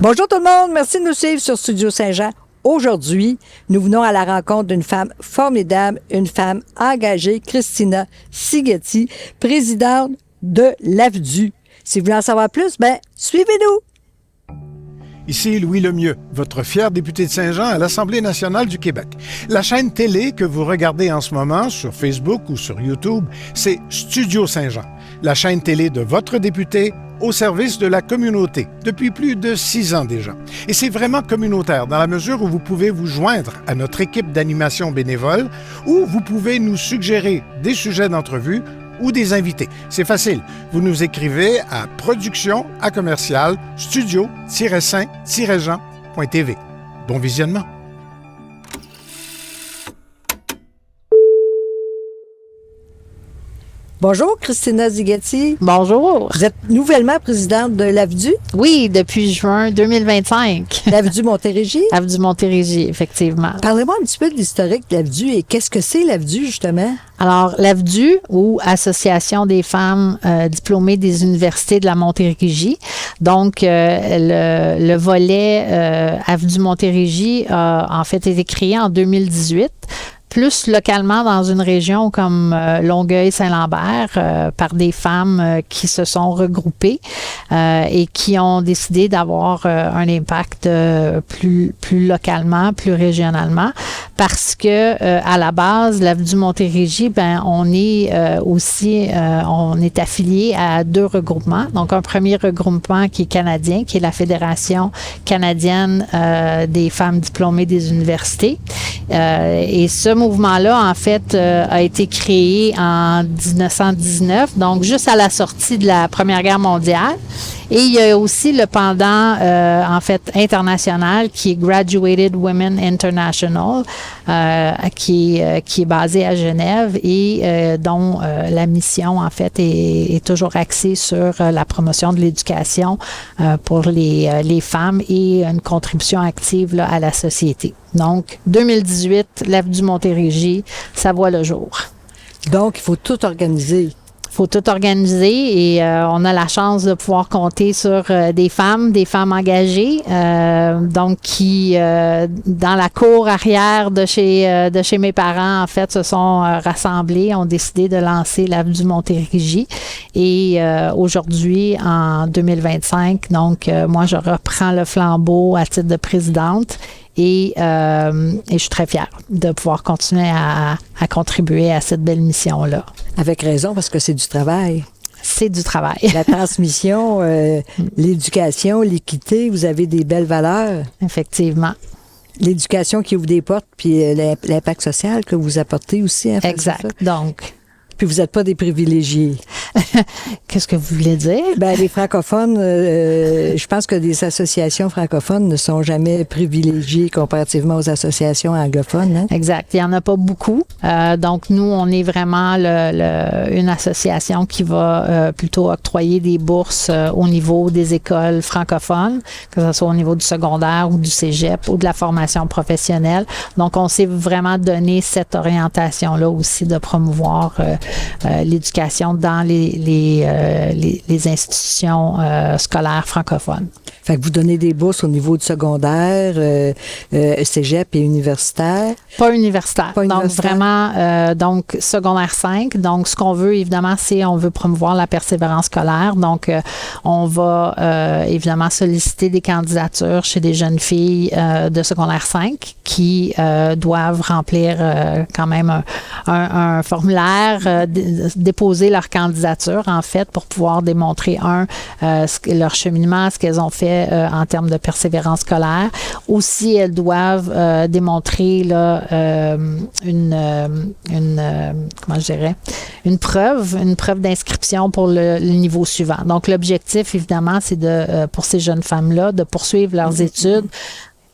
Bonjour tout le monde, merci de nous suivre sur Studio Saint-Jean. Aujourd'hui, nous venons à la rencontre d'une femme formidable, une femme engagée, Christina Sigeti, présidente de l'AFDU. Si vous voulez en savoir plus, suivez-nous! Ici Louis Lemieux, votre fier député de Saint-Jean à l'Assemblée nationale du Québec. La chaîne télé que vous regardez en ce moment sur Facebook ou sur YouTube, c'est Studio Saint-Jean, la chaîne télé de votre député au service de la communauté, depuis plus de 6 ans déjà. Et c'est vraiment communautaire, dans la mesure où vous pouvez vous joindre à notre équipe d'animation bénévole ou vous pouvez nous suggérer des sujets d'entrevue ou des invités. C'est facile. Vous nous écrivez à production@studio-saint-jean.tv. Bon visionnement. Bonjour, Christina Sigeti. Bonjour. Vous êtes nouvellement présidente de l'AFDU? Oui, depuis juin 2025. L'AFDU Montérégie? AFDU Montérégie, effectivement. Parlez-moi un petit peu de l'historique de l'AFDU et qu'est-ce que c'est l'AFDU, justement? Alors, l'AFDU, ou Association des femmes diplômées des universités de la Montérégie, donc le volet AFDU Montérégie a en fait été créé en 2018. Plus localement dans une région comme Longueuil-Saint-Lambert, par des femmes qui se sont regroupées et qui ont décidé d'avoir un impact plus localement, plus régionalement, parce que à la base, l'AFDU Montérégie, on est on est affilié à 2 regroupements. Donc, un premier regroupement qui est canadien, qui est la Fédération canadienne des femmes diplômées des universités. Et ce mouvement-là, en fait, a été créé en 1919, donc juste à la sortie de la Première Guerre mondiale. Et il y a aussi le pendant, en fait, international, qui est Graduated Women International, qui est basé à Genève et dont la mission, en fait, est toujours axée sur la promotion de l'éducation pour les femmes et une contribution active là, à la société. Donc, 2018, l'AFDU Montérégie, ça voit le jour. Donc, il faut tout organiser. Il faut tout organiser et on a la chance de pouvoir compter sur des femmes engagées, donc qui, dans la cour arrière de chez mes parents, en fait, se sont rassemblées, ont décidé de lancer l'AFDU Montérégie. Et aujourd'hui, en 2025, donc moi, je reprends le flambeau à titre de présidente. Et je suis très fière de pouvoir continuer à contribuer à cette belle mission-là. Avec raison, parce que c'est du travail. C'est du travail. La transmission, l'éducation, l'équité, vous avez des belles valeurs. Effectivement. L'éducation qui ouvre des portes, puis l'impact social que vous apportez aussi. Exact. Donc. Puis vous n'êtes pas des privilégiés. Qu'est-ce que vous voulez dire? Les francophones, je pense que les associations francophones ne sont jamais privilégiées comparativement aux associations anglophones. Hein? Exact. Il n'y en a pas beaucoup. Donc, nous, on est vraiment une association qui va plutôt octroyer des bourses au niveau des écoles francophones, que ce soit au niveau du secondaire ou du cégep ou de la formation professionnelle. Donc, on s'est vraiment donné cette orientation-là aussi de promouvoir l'éducation dans les institutions scolaires francophones. Fait que vous donnez des bourses au niveau du secondaire, cégep et universitaire? Pas universitaire. Pas donc, universitaire. vraiment, donc, secondaire 5. Donc, ce qu'on veut, évidemment, c'est on veut promouvoir la persévérance scolaire. Donc, on va évidemment solliciter des candidatures chez des jeunes filles de secondaire 5 qui doivent remplir quand même un formulaire, déposer leur candidature, en fait, pour pouvoir démontrer, leur cheminement, ce qu'elles ont fait en termes de persévérance scolaire. Aussi, elles doivent démontrer là, une preuve d'inscription pour le niveau suivant. Donc, l'objectif, évidemment, c'est pour ces jeunes femmes-là, de poursuivre leurs études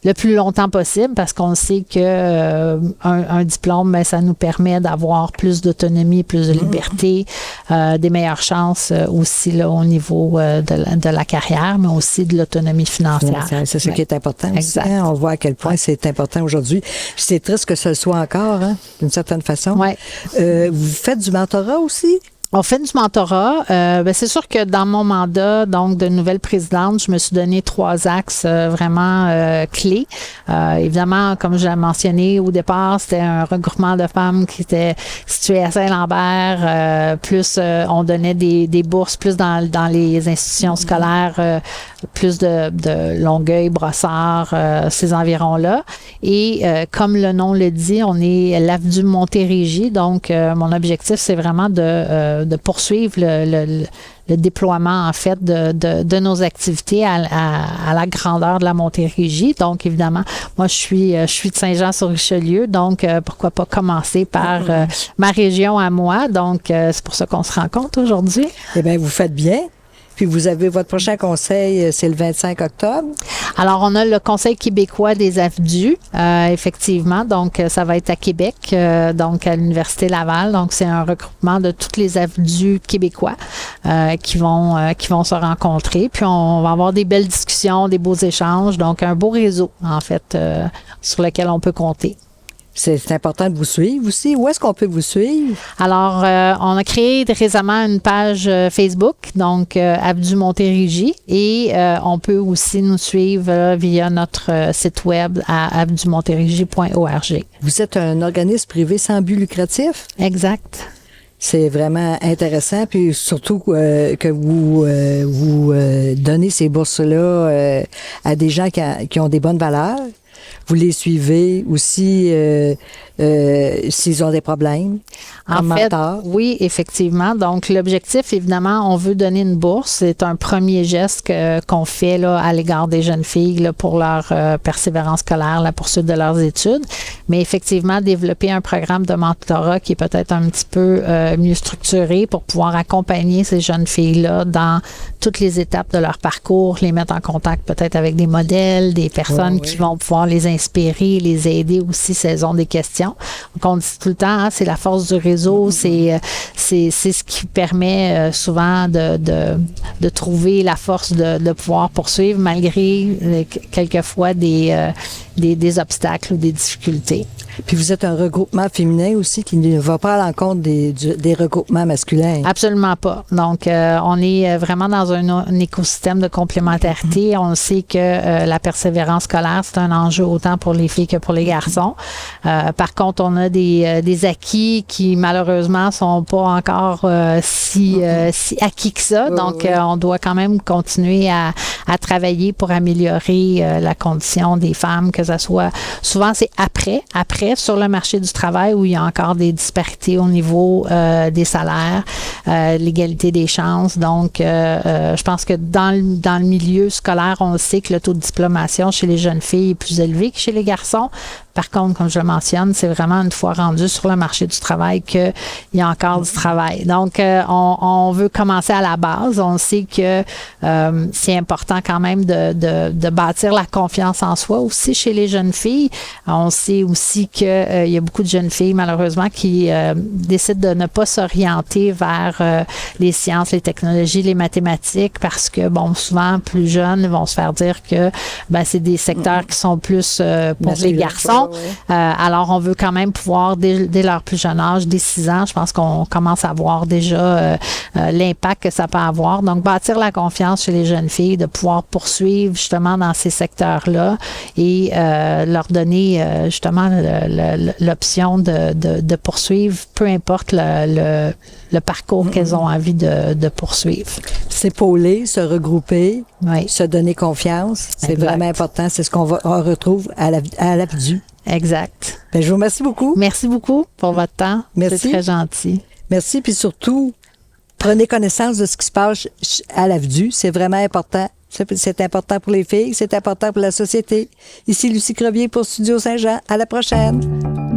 le plus longtemps possible, parce qu'on sait que un diplôme, ça nous permet d'avoir plus d'autonomie, plus de liberté, des meilleures chances aussi là, au niveau de la carrière, mais aussi de l'autonomie financière. C'est ce qui est important. Exact. Aussi, hein? On voit à quel point c'est important aujourd'hui. C'est triste que ce le soit encore, hein, d'une certaine façon. Ouais. Vous faites du mentorat aussi? On fait du mentorat. C'est sûr que dans mon mandat, donc de nouvelle présidente, je me suis donné 3 axes vraiment clés. Évidemment, comme je l'ai mentionné au départ, c'était un regroupement de femmes qui étaient situées à Saint-Lambert. Plus on donnait des bourses plus dans les institutions scolaires, plus de Longueuil, Brossard, ces environs-là. Et comme le nom le dit, on est l'Avenue Montérégie. Donc, mon objectif, c'est vraiment de poursuivre le déploiement, en fait, de nos activités à la grandeur de la Montérégie. Donc, évidemment, moi, je suis de Saint-Jean-sur-Richelieu, donc pourquoi pas commencer par ma région à moi. Donc, c'est pour ça qu'on se rencontre aujourd'hui. Eh bien, vous faites bien. Puis vous avez votre prochain conseil, c'est le 25 octobre. Alors, on a le Conseil québécois des AFDU, effectivement. Donc, ça va être à Québec, donc à l'Université Laval. Donc, c'est un regroupement de toutes les AFDU québécois qui vont se rencontrer. Puis, on va avoir des belles discussions, des beaux échanges. Donc, un beau réseau, en fait, sur lequel on peut compter. C'est important de vous suivre aussi. Où est-ce qu'on peut vous suivre? Alors, on a créé récemment une page Facebook, donc Avenue Montérégie, et on peut aussi nous suivre via notre site web à avenuemontérégie.org. Vous êtes un organisme privé sans but lucratif? Exact. C'est vraiment intéressant, puis surtout que vous donnez ces bourses-là à des gens qui ont des bonnes valeurs. Vous les suivez aussi s'ils ont des problèmes. En fait, oui, effectivement. Donc, l'objectif, évidemment, on veut donner une bourse. C'est un premier geste qu'on fait là, à l'égard des jeunes filles là, pour leur persévérance scolaire, la poursuite de leurs études. Mais effectivement, développer un programme de mentorat qui est peut-être un petit peu mieux structuré pour pouvoir accompagner ces jeunes filles-là dans toutes les étapes de leur parcours, les mettre en contact peut-être avec des modèles, des personnes qui vont pouvoir les inspirer, les aider aussi si elles ont des questions. Donc, on dit tout le temps, hein, c'est la force du réseau, c'est ce qui permet souvent de trouver la force de pouvoir poursuivre malgré quelquefois des obstacles ou des difficultés. Puis vous êtes un regroupement féminin aussi qui ne va pas à l'encontre des regroupements masculins. Absolument pas. Donc, on est vraiment dans un écosystème de complémentarité. On sait que la persévérance scolaire, c'est un enjeu autant pour les filles que pour les garçons. Par contre, on a des acquis qui, malheureusement, sont pas encore si acquis que ça. Donc, on doit quand même continuer à travailler pour améliorer la condition des femmes, que ça soit... Souvent, c'est après, sur le marché du travail où il y a encore des disparités au niveau des salaires, l'égalité des chances. Donc, je pense que dans le milieu scolaire, on sait que le taux de diplomation chez les jeunes filles est plus élevé que chez les garçons. Par contre, comme je le mentionne, c'est vraiment une fois rendu sur le marché du travail qu'il y a encore du travail. Donc, on veut commencer à la base. On sait que c'est important quand même de bâtir la confiance en soi aussi chez les jeunes filles. On sait aussi qu'il y a beaucoup de jeunes filles, malheureusement, qui décident de ne pas s'orienter vers les sciences, les technologies, les mathématiques, parce que, bon, souvent, plus jeunes, ils vont se faire dire que c'est des secteurs qui sont plus pour les garçons. Alors, on veut quand même pouvoir, dès leur plus jeune âge, dès 6 ans, je pense qu'on commence à voir déjà l'impact que ça peut avoir. Donc, bâtir la confiance chez les jeunes filles, de pouvoir poursuivre justement dans ces secteurs-là et leur donner justement l'option de poursuivre, peu importe le parcours qu'elles ont envie de poursuivre. S'épauler, se regrouper, se donner confiance, c'est vraiment important. C'est ce qu'on retrouve à l'AFDU. Exact. Bien, je vous remercie beaucoup. Merci beaucoup pour votre temps. Merci. C'est très gentil. Merci, puis surtout, prenez connaissance de ce qui se passe à l'AFDU. C'est vraiment important. C'est important pour les filles, c'est important pour la société. Ici Lucie Crevier pour Studio Saint-Jean. À la prochaine.